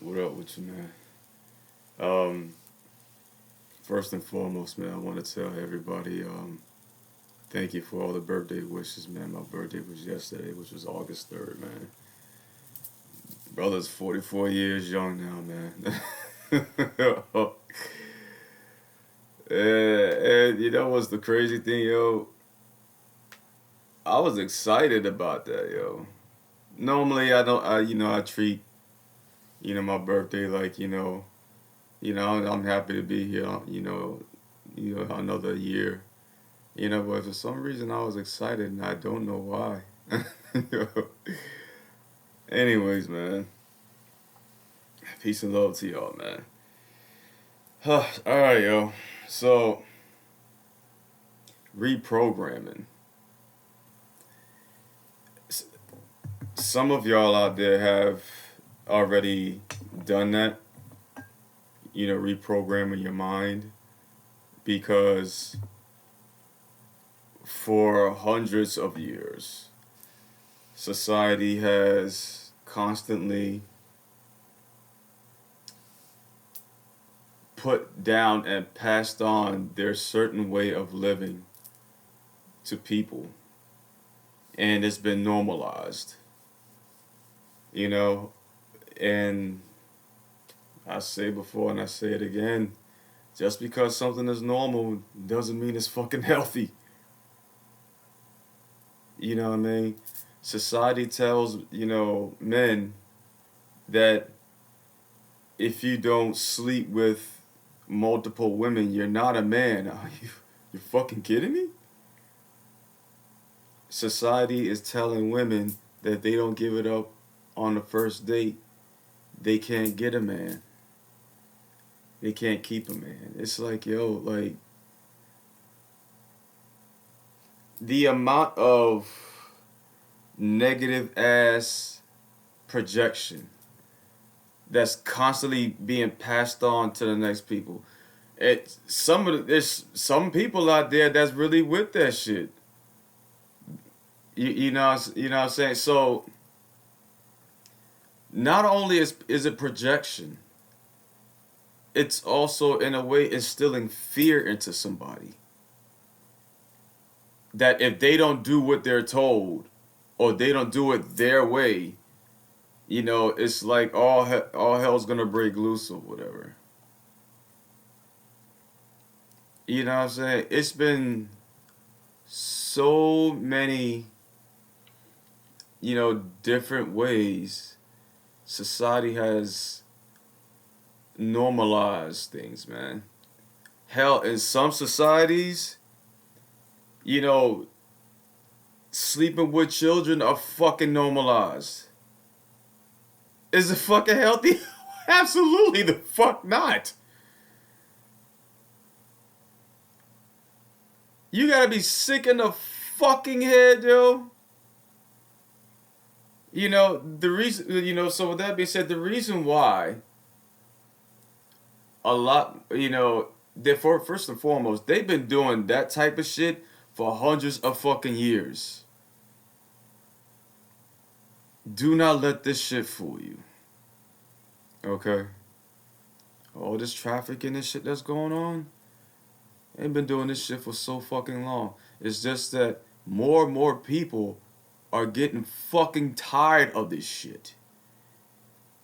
What up with you, man? Um, First and foremost, man, I want to tell everybody, thank you for all the birthday wishes, man. My birthday was yesterday, which was August 3rd, man. Brother's 44 years young now, man. And you know what's the crazy thing, yo? I was excited about that, yo. Normally, I don't, I treat, my birthday like, I'm happy to be here, another year. But for some reason I was excited and I don't know why. Anyways, man. Peace and love to y'all, man. Alright, yo. So, reprogramming. S- Some of y'all out there have already done that, reprogramming your mind because for hundreds of years, society has constantly put down and passed on their certain way of living to people, and it's been normalized, you know. And I say before and I say it again, just because something is normal doesn't mean it's fucking healthy. You know what I mean? Society tells, men that if you don't sleep with multiple women, you're not a man. Are you fucking kidding me? Society is telling women that they don't give it up on the first date, they can't get a man. They can't keep a man. It's like, yo, like the amount of negative ass projection that's constantly being passed on to the next people. There's some people out there that's really with that shit. You know what I'm saying? So not only is it projection, it's also in a way instilling fear into somebody that if they don't do what they're told or they don't do it their way, it's like all hell's gonna break loose or whatever. You know what I'm saying? It's been so many, different ways society has normalized things, man. Hell, in some societies, you know, sleeping with children are fucking normalized. Is it fucking healthy? Absolutely the fuck not. You gotta be sick in the fucking head, yo. The reason, so with that being said, the reason why a lot, therefore, first and foremost, they've been doing that type of shit for hundreds of fucking years. Do not let this shit fool you. Okay? All this trafficking and shit that's going on, they've been doing this shit for so fucking long. It's just that more and more people are getting fucking tired of this shit.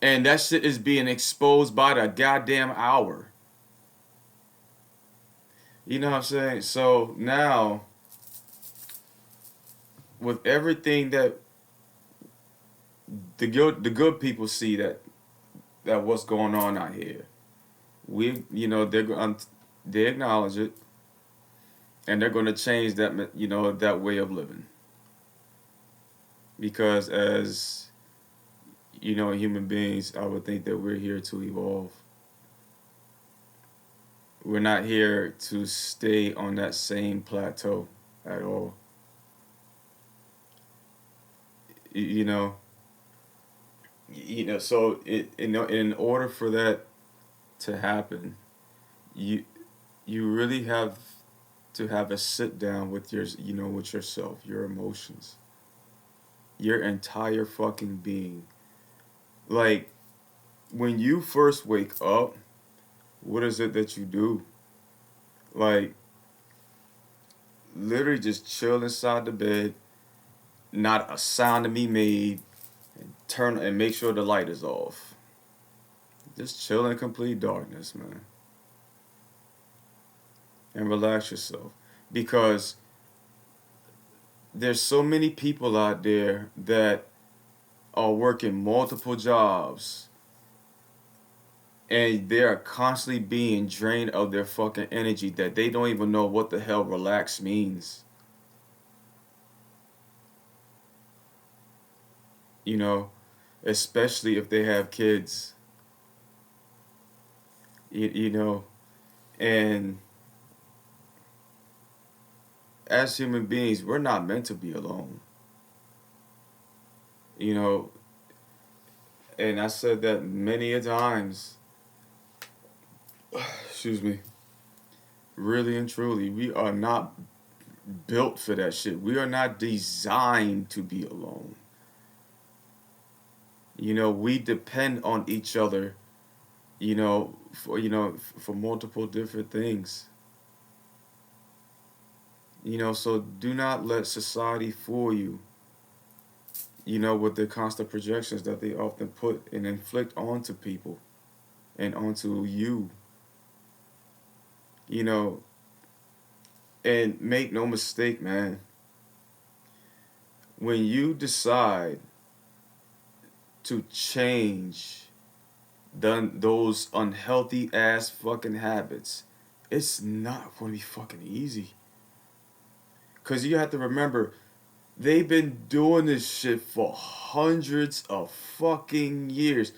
And that shit is being exposed by the goddamn hour. You know what I'm saying? So now, with everything that the good people see that what's going on out here, they acknowledge it, and they're gonna change that way of living because as human beings, I would think that we're here to evolve. We're not here to stay on that same plateau at all. You know, so in order for that to happen, you you really have to have a sit down with with yourself, your emotions, your entire fucking being. Like when you first wake up, what is it that you do? Like, literally just chill inside the bed, not a sound to be made, turn and make sure the light is off. Just chill in complete darkness, man. And relax yourself. Because there's so many people out there that are working multiple jobs and they are constantly being drained of their fucking energy that they don't even know what the hell relax means. You know, especially if they have kids. You know, and as human beings, we're not meant to be alone. You know, and I said that many a times. Excuse me. Really and truly, we are not built for that shit. We are not designed to be alone. You know, we depend on each other, for multiple different things. So do not let society fool you, with the constant projections that they often put and inflict onto people and onto you. You know, and make no mistake, man, when you decide to change those unhealthy ass fucking habits, it's not going to be fucking easy. Because you have to remember, they've been doing this shit for hundreds of fucking years.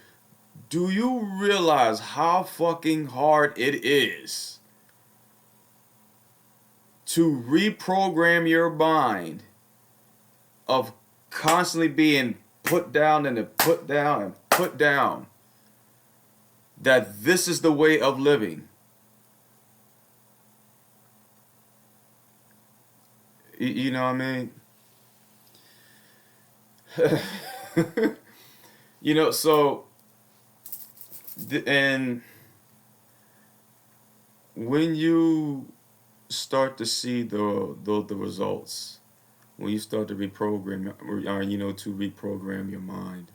Do you realize how fucking hard it is to reprogram your mind of constantly being put down and then put down and put down that this is the way of living? You know what I mean? So, and when you start to see the results, when you start to reprogram, to reprogram your mind,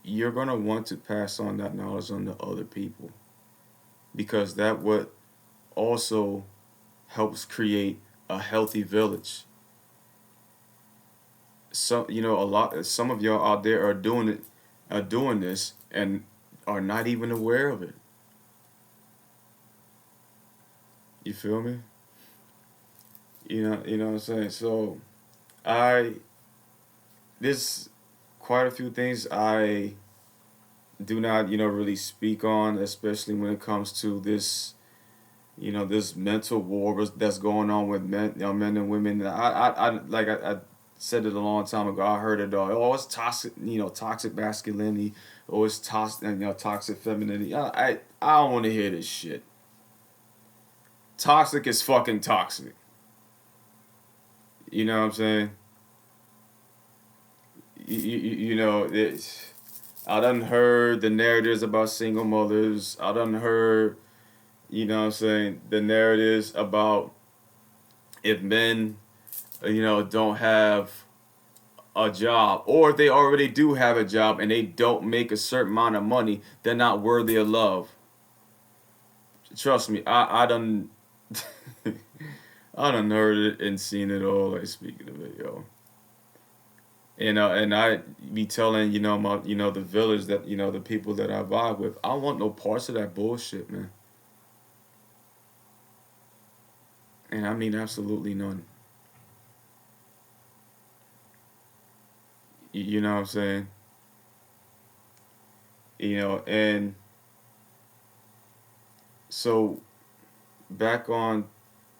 you're gonna want to pass on that knowledge on to other people, because that what also helps create a healthy village. Some of y'all out there are doing this and are not even aware of it. You feel me? You know what I'm saying? So I there's quite a few things I do not, really speak on, especially when it comes to this mental war that's going on with men and women. I said it a long time ago. I heard it all. Oh, it's toxic, toxic masculinity. Oh, it's toxic femininity. I don't want to hear this shit. Toxic is fucking toxic. You know what I'm saying? I done heard the narratives about single mothers. I done heard, the narratives about if men, don't have a job, or if they already do have a job and they don't make a certain amount of money, they're not worthy of love. Trust me, I done, I done heard it and seen it all. Like, speaking of it, yo. And I be telling, the village that, the people that I vibe with, I don't want no parts of that bullshit, man. And I mean absolutely none. You know what I'm saying? And so back on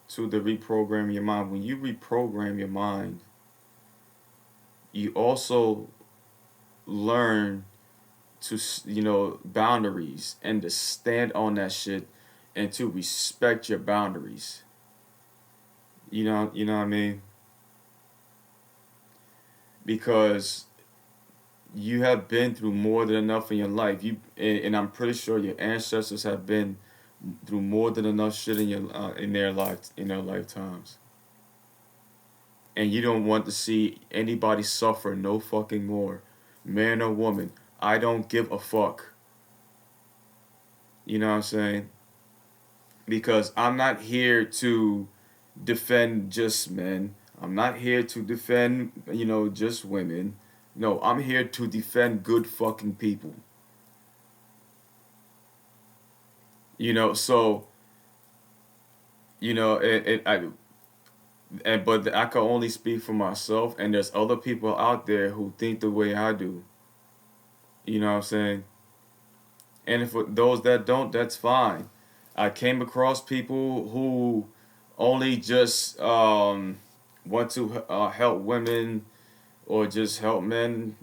to the reprogram your mind. When you reprogram your mind, you also learn to, boundaries, and to stand on that shit and to respect your boundaries. You know what I mean? Because you have been through more than enough in your life. And I'm pretty sure your ancestors have been through more than enough shit in their lifetimes. And you don't want to see anybody suffer no fucking more, man or woman. I don't give a fuck. You know what I'm saying? Because I'm not here to defend just men. I'm not here to defend, just women. No, I'm here to defend good fucking people. So but I can only speak for myself, and there's other people out there who think the way I do. You know what I'm saying? And for those that don't, that's fine. I came across people who only just want to help women or just help men.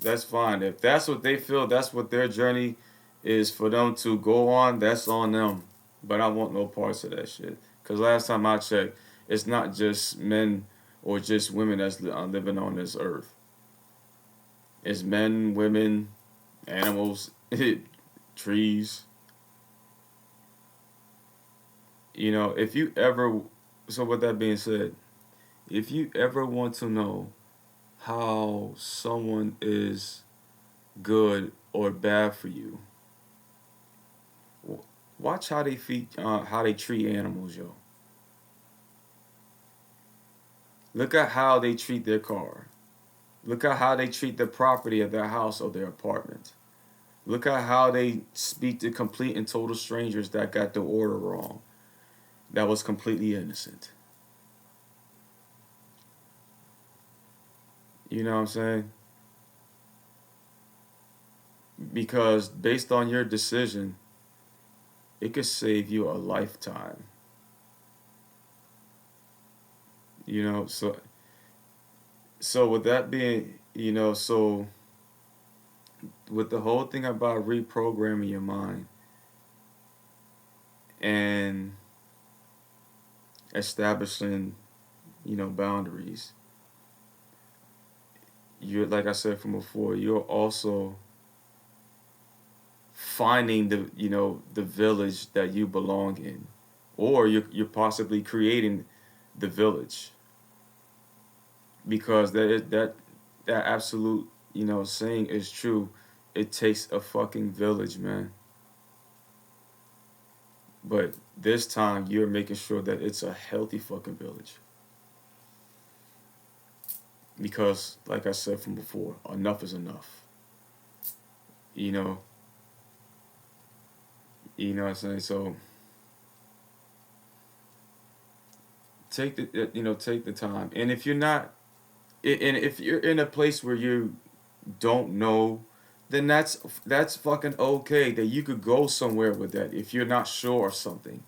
That's fine. If that's what they feel, that's what their journey is for them to go on, that's on them. But I want no parts of that shit. Because last time I checked, it's not just men or just women that's living on this earth. It's men, women, animals, trees. If you ever, so with that being said, if you ever want to know how someone is good or bad for you, watch how they treat animals, yo. Look at how they treat their car. Look at how they treat the property of their house or their apartment. Look at how they speak to complete and total strangers that got the order wrong. That was completely innocent. You know what I'm saying? Because based on your decision, it could save you a lifetime. So with that being, so with the whole thing about reprogramming your mind and establishing, boundaries, you're, like I said from before, you're also finding the village that you belong in, or you're possibly creating the village, because that absolute saying is true. It takes a fucking village, man. But this time you're making sure that it's a healthy fucking village, because like I said from before, enough is enough. you know what I'm saying. So take the time. And if you're not, and if you're in a place where you don't know, then that's fucking okay. That you could go somewhere with that if you're not sure of something.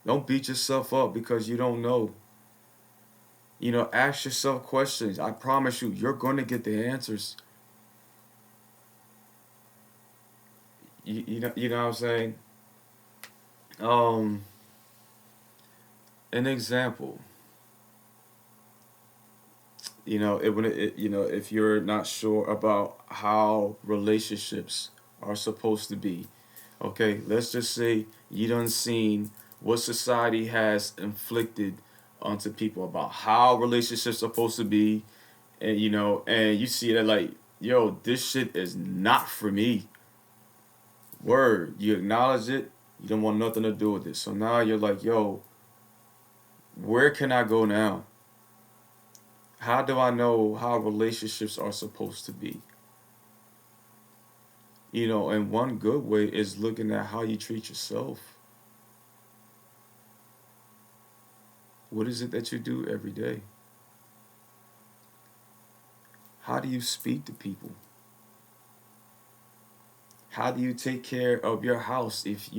Don't beat yourself up because you don't know. Ask yourself questions. I promise you're gonna get the answers. You know what I'm saying. Um, an example. If you're not sure about how relationships are supposed to be, okay, let's just say you done seen what society has inflicted onto people about how relationships are supposed to be, and and you see that, like, yo, this shit is not for me. Word, you acknowledge it. You don't want nothing to do with it. So now you're like, yo, where can I go now? How do I know how relationships are supposed to be? And one good way is looking at how you treat yourself. What is it that you do every day? How do you speak to people? How do you take care of your house, if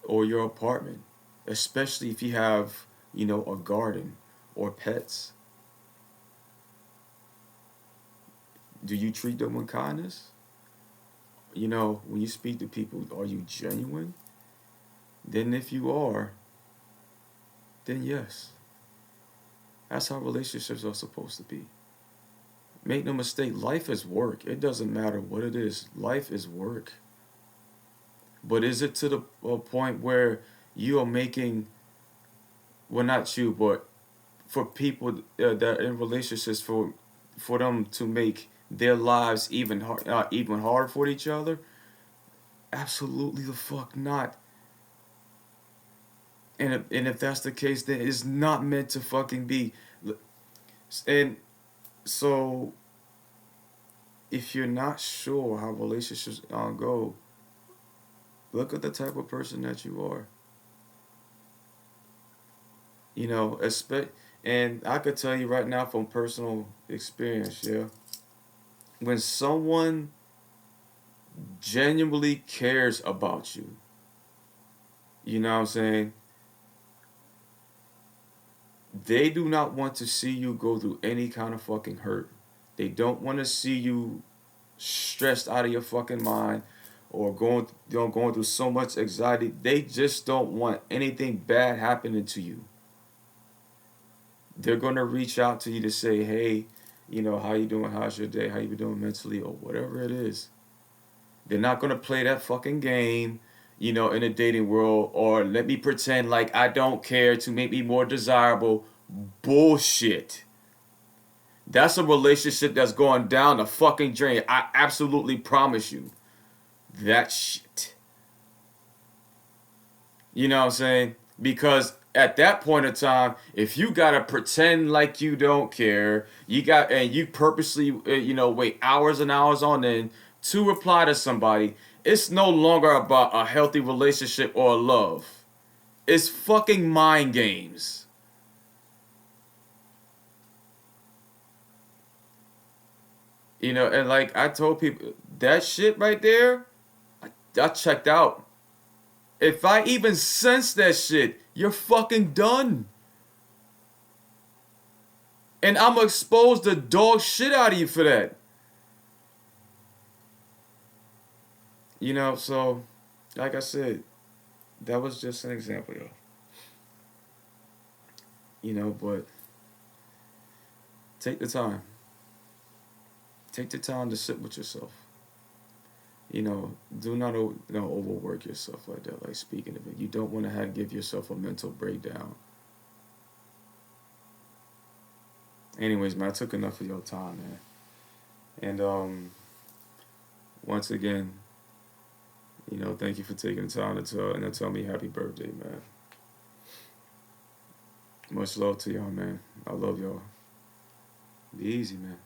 or your apartment, especially if you have, a garden or pets? Do you treat them with kindness? When you speak to people, are you genuine? Then if you are, then yes. That's how relationships are supposed to be. Make no mistake, life is work. It doesn't matter what it is. Life is work. But is it to the point where you are making, well, not you, but for people that are in relationships, for them to make their lives even harder for each other? Absolutely the fuck not. And if that's the case, then it's not meant to fucking be. And so, if you're not sure how relationships go, look at the type of person that you are. You know, and I could tell you right now from personal experience, yeah. When someone genuinely cares about you, you know what I'm saying? They do not want to see you go through any kind of fucking hurt. They don't want to see you stressed out of your fucking mind or going through so much anxiety. They just don't want anything bad happening to you. They're gonna reach out to you to say, hey, how you doing? How's your day? How you been doing mentally or whatever it is. They're not gonna play that fucking game, in the dating world, or let me pretend like I don't care to make me more desirable. Bullshit. That's a relationship that's going down the fucking drain. I absolutely promise you. That shit. You know what I'm saying? Because at that point in time, if you gotta pretend like you don't care, and you purposely, wait hours and hours on end to reply to somebody, it's no longer about a healthy relationship or love. It's fucking mind games. And like I told people, that shit right there, I checked out. If I even sense that shit, you're fucking done. And I'm exposed to dog shit out of you for that. So, like I said, that was just an example, yo. But take the time. Take the time to sit with yourself. Do not overwork yourself like that. Like speaking of it, you don't want to give yourself a mental breakdown. Anyways, man, I took enough of your time, man. And once again, thank you for taking the time to tell me happy birthday, man. Much love to y'all, man. I love y'all. Be easy, man.